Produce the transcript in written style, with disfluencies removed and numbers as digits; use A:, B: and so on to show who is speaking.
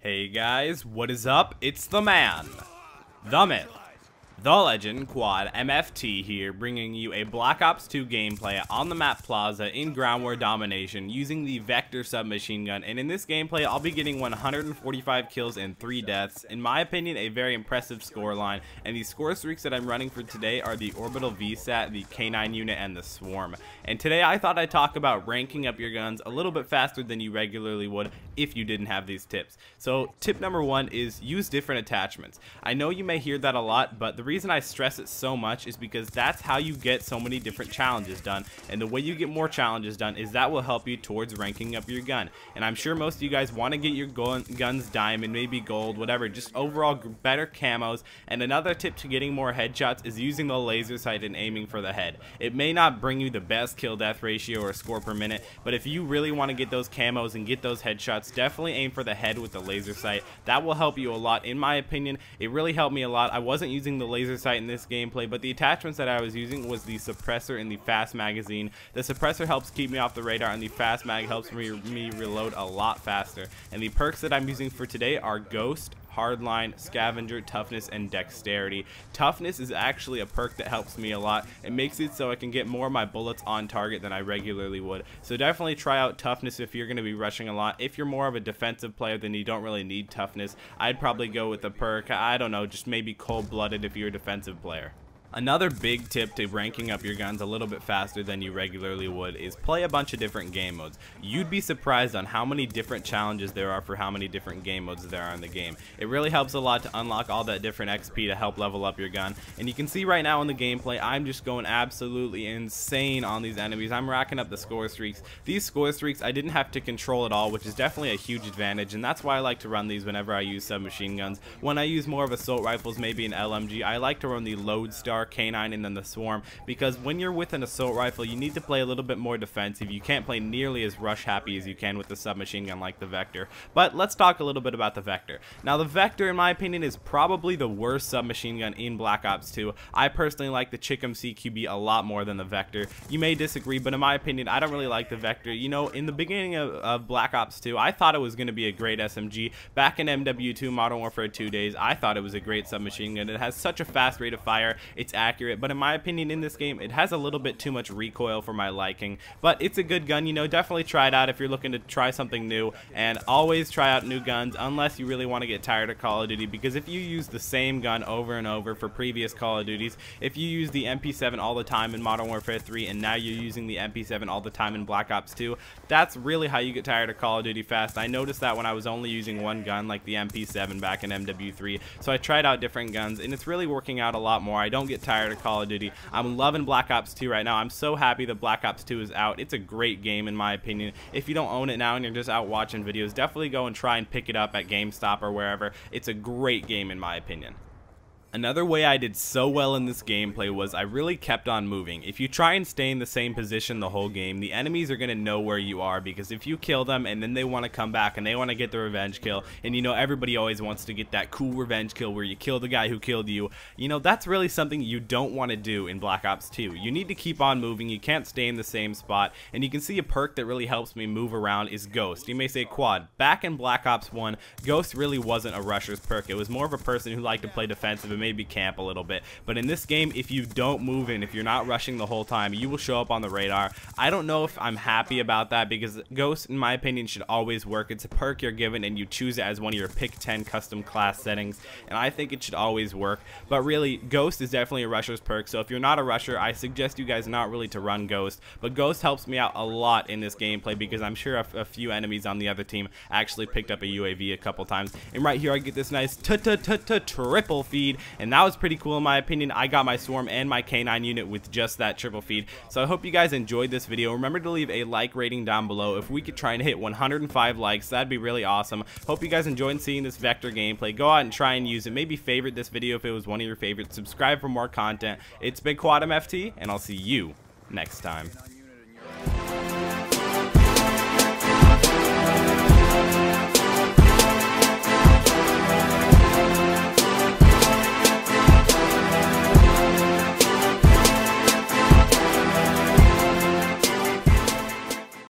A: Hey guys, what is up? It's the man, the myth, the legend, Quad MFT here, bringing you a Black Ops 2 gameplay on the map Plaza in ground war domination using the Vector submachine gun. And in this gameplay, I'll be getting 145 kills and 3 deaths. In my opinion, a very impressive scoreline. And the score streaks that I'm running for today are the Orbital VSAT, the K9 unit, and the Swarm. And today I thought I'd talk about ranking up your guns a little bit faster than you regularly would if you didn't have these tips. So tip number 1 is use different attachments. I know you may hear that a lot, but the reason I stress it so much is because that's how you get so many different challenges done, and the way you get more challenges done is that will help you towards ranking up your gun. And I'm sure most of you guys want to get your guns diamond, maybe gold, whatever, just overall better camos. And another tip to getting more headshots is using the laser sight and aiming for the head. It may not bring you the best kill death ratio or score per minute, but if you really want to get those camos and get those headshots, definitely aim for the head with the laser sight. That will help you a lot. In my opinion, it really helped me a lot. I wasn't using the laser sight in this gameplay, but the attachments that I was using was the suppressor and the fast magazine. The suppressor helps keep me off the radar, and the fast mag helps me reload a lot faster. And the perks that I'm using for today are Ghost, Hardline, Scavenger, Toughness, and Dexterity. Toughness is actually a perk that helps me a lot. It makes it so I can get more of my bullets on target than I regularly would. So definitely try out Toughness if you're going to be rushing a lot. If you're more of a defensive player, then you don't really need Toughness. I'd probably go with the perk, I don't know, just maybe Cold-Blooded if you're a defensive player. Another big tip to ranking up your guns a little bit faster than you regularly would is play a bunch of different game modes. You'd be surprised on how many different challenges there are for how many different game modes there are in the game. It really helps a lot to unlock all that different XP to help level up your gun. And you can see right now in the gameplay, I'm just going absolutely insane on these enemies. I'm racking up the score streaks. These score streaks I didn't have to control at all, which is definitely a huge advantage, and that's why I like to run these whenever I use submachine guns. When I use more of assault rifles, maybe an LMG, I like to run the Lodestar, K9, and then the Swarm, because when you're with an assault rifle, you need to play a little bit more defensive. You can't play nearly as rush happy as you can with the submachine gun like the Vector. But let's talk a little bit about the Vector. Now, the Vector, in my opinion, is probably the worst submachine gun in Black Ops 2. I personally like the Chickum CQB a lot more than the Vector. You may disagree, but in my opinion, I don't really like the Vector. You know, in the beginning of Black Ops 2, I thought it was going to be a great SMG. Back in MW2, Modern Warfare 2 days, I thought it was a great submachine gun. It has such a fast rate of fire, it's accurate, but in my opinion, in this game, it has a little bit too much recoil for my liking. But it's a good gun, you know, definitely try it out if you're looking to try something new, and always try out new guns unless you really want to get tired of Call of Duty, because if you use the same gun over and over for previous Call of Duties, if you use the MP7 all the time in Modern Warfare 3 and now you're using the MP7 all the time in Black Ops 2, that's really how you get tired of Call of Duty fast. I noticed that when I was only using one gun, like the MP7 back in MW3, so I tried out different guns, and it's really working out a lot more. I don't get tired of Call of Duty. I'm loving Black Ops 2 right now. I'm so happy that Black Ops 2 is out. It's a great game in my opinion. If you don't own it now and you're just out watching videos, definitely go and try and pick it up at GameStop or wherever. It's a great game in my opinion. Another way I did so well in this gameplay was I really kept on moving. If you try and stay in the same position the whole game, the enemies are going to know where you are, because if you kill them and then they want to come back and they want to get the revenge kill, and you know everybody always wants to get that cool revenge kill where you kill the guy who killed you, you know that's really something you don't want to do in Black Ops 2. You need to keep on moving, you can't stay in the same spot, and you can see a perk that really helps me move around is Ghost. You may say, Quad, back in Black Ops 1, Ghost really wasn't a rusher's perk. It was more of a person who liked to play defensive and maybe camp a little bit. But in this game, if you don't move in, if you're not rushing the whole time, you will show up on the radar. I don't know if I'm happy about that, because Ghost, in my opinion, should always work. It's a perk you're given and you choose it as one of your pick 10 custom class settings, and I think it should always work. But really, Ghost is definitely a rusher's perk, so if you're not a rusher, I suggest you guys not really to run Ghost. But Ghost helps me out a lot in this gameplay, because I'm sure a few enemies on the other team actually picked up a UAV a couple times. And right here I get this nice triple feed, and that was pretty cool in my opinion. I got my Swarm and my K9 unit with just that triple feed. So I hope you guys enjoyed this video. Remember to leave a like rating down below. If we could try and hit 105 likes, that'd be really awesome. Hope you guys enjoyed seeing this Vector gameplay. Go out and try and use it. Maybe favorite this video if it was one of your favorites. Subscribe for more content. It's been Quad MFT, and I'll see you next time.